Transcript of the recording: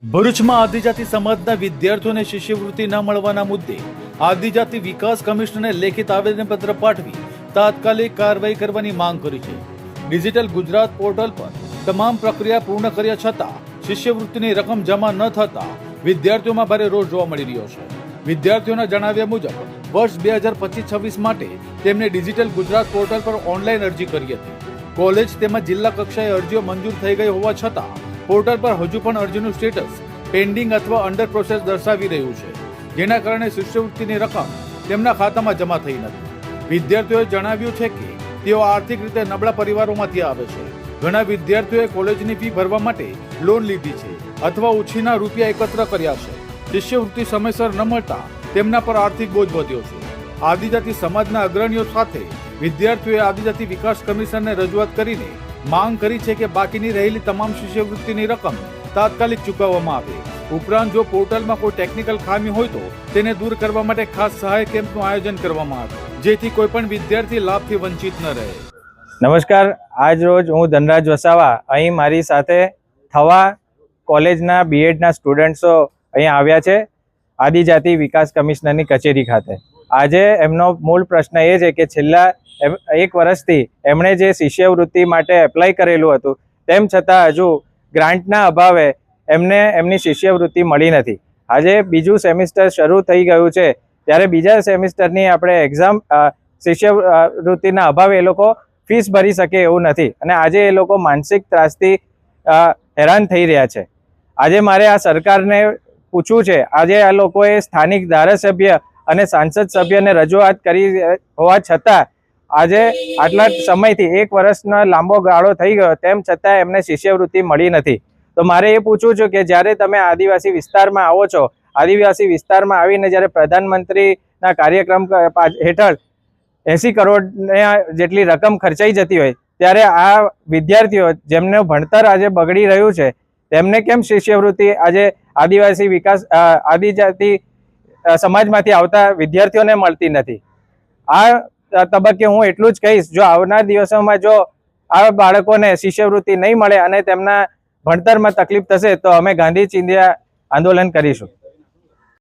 ભરૂચમાં આદિજાતિ સમાજના વિદ્યાર્થીઓને શિષ્યવૃત્તિ ન મળવાના મુદ્દે આદિજાતિ વિકાસ કમિશનરને લેખિત આવેદનપત્ર પાઠવી તાત્કાલિક કાર્યવાહી કરવાની માંગ કરી છે। ડિજિટલ ગુજરાત પોર્ટલ પર તમામ પ્રક્રિયા પૂર્ણ કર્યા છતાં શિષ્યવૃત્તિની રકમ જમા ન થતા વિદ્યાર્થીઓમાં ભારે રોષ જોવા મળી રહ્યો છે। વિદ્યાર્થીઓના જણાવ્યા મુજબ વર્ષ 2025-26 માટે તેમણે ડિજિટલ ગુજરાત પોર્ટલ પર ઓનલાઈન અરજી કરી હતી। કોલેજ તેમજ જિલ્લા કક્ષાએ અરજીઓ મંજૂર થઈ ગઈ હોવા છતાં પોર્ટલ પર હજુ પણ અરજીનું સ્ટેટસ પેન્ડિંગ અથવા અંડર પ્રોસેસ દર્શાવી રહ્યું છે, જેના કારણે શિષ્યવૃત્તિની રકમ તેમના ખાતામાં જમા થઈ નથી। વિદ્યાર્થીઓએ જણાવ્યું છે કે તેઓ આર્થિક રીતે નબળા પરિવારોમાંથી આવે છે। ઘણા વિદ્યાર્થીઓએ કોલેજની ફી ભરવા માટે લોન લીધી છે અથવા ઉછીના રૂપિયા એકત્ર કર્યા છે। શિષ્યવૃત્તિ સમયસર ન મળતા તેમના પર આર્થિક બોજ વધ્યો છે। આદિજાતિ સમાજના અગ્રણીઓ સાથે વિદ્યાર્થીઓએ આદિજાતિ વિકાસ કમિશનને રજૂઆત કરીને માંગ કરી છે કે બાકીની રહેલી તમામ શિષ્યવૃત્તિની રકમ તાત્કાલિક ચૂકવવામાં આવે। ઉપરાંત જો પોર્ટલમાં કોઈ ટેકનિકલ ખામી હોય તો તેને દૂર કરવા માટે ખાસ સહાય કેમ્પનું આયોજન કરવામાં આવે, જેથી કોઈ પણ વિદ્યાર્થી લાભથી વંચિત ન રહે। નમસ્કાર, આજ રોજ હું ધનરાજ વસાવા અહીં મારી સાથે થવા કોલેજના બીએડના સ્ટુડન્ટ્સો અહીં આવ્યા છે આદિજાતિ વિકાસ કમિશનરની કચેરી ખાતે। આજે એમનો મૂળ પ્રશ્ન એ છે કે છેલ્લા એક વર્ષથી એમણે જે શિષ્યવૃત્તિ માટે એપ્લાય કરેલું હતું તેમ છતાં હજુ ગ્રાન્ટના અભાવે એમને એમની શિષ્યવૃત્તિ મળી નથી। આજે બીજું સેમિસ્ટર શરૂ થઈ ગયું છે ત્યારે બીજા સેમિસ્ટરની આપણે એક્ઝામ શિષ્યવૃત્તિના અભાવે એ લોકો ફીસ ભરી શકે એવું નથી અને આજે એ લોકો માનસિક ત્રાસથી હેરાન થઈ રહ્યા છે। આજે મારે આ સરકારને પૂછવું છે, આજે આ લોકોએ સ્થાનિક ધારાસભ્ય અને સાંસદ સભ્યને રજૂઆત કરી હોવા છતાં આજે આટલા સમયથી એક વર્ષનો લાંબો ગાળો થઈ ગયો તેમ છતાં એમને શિષ્યવૃત્તિ મળી નથી। તો મારે એ પૂછવું છે કે જ્યારે તમે આદિવાસી વિસ્તારમાં આવો છો, આદિવાસી વિસ્તારમાં આવીને જ્યારે પ્રધાનમંત્રીના કાર્યક્રમ હેઠળ 80 કરોડ જેટલી રકમ ખર્ચાઈ જતી હોય ત્યારે આ વિદ્યાર્થીઓ જેમનું ભણતર આજે બગડી રહ્યું છે તેમને કેમ શિષ્યવૃત્તિ આજે આદિવાસી વિકાસ આદિજાતિ સમાજમાંથી આવતા વિદ્યાર્થીઓને મળતી નથી। આ તબક્કે હું એટલું જ કહીશ, જો આવનાર દિવસોમાં જો આ બાળકોને શિષ્યવૃત્તિ નહીં મળે અને તેમના ભણતરમાં તકલીફ થશે તો અમે ગાંધી ચિંધ્યા આંદોલન કરીશું।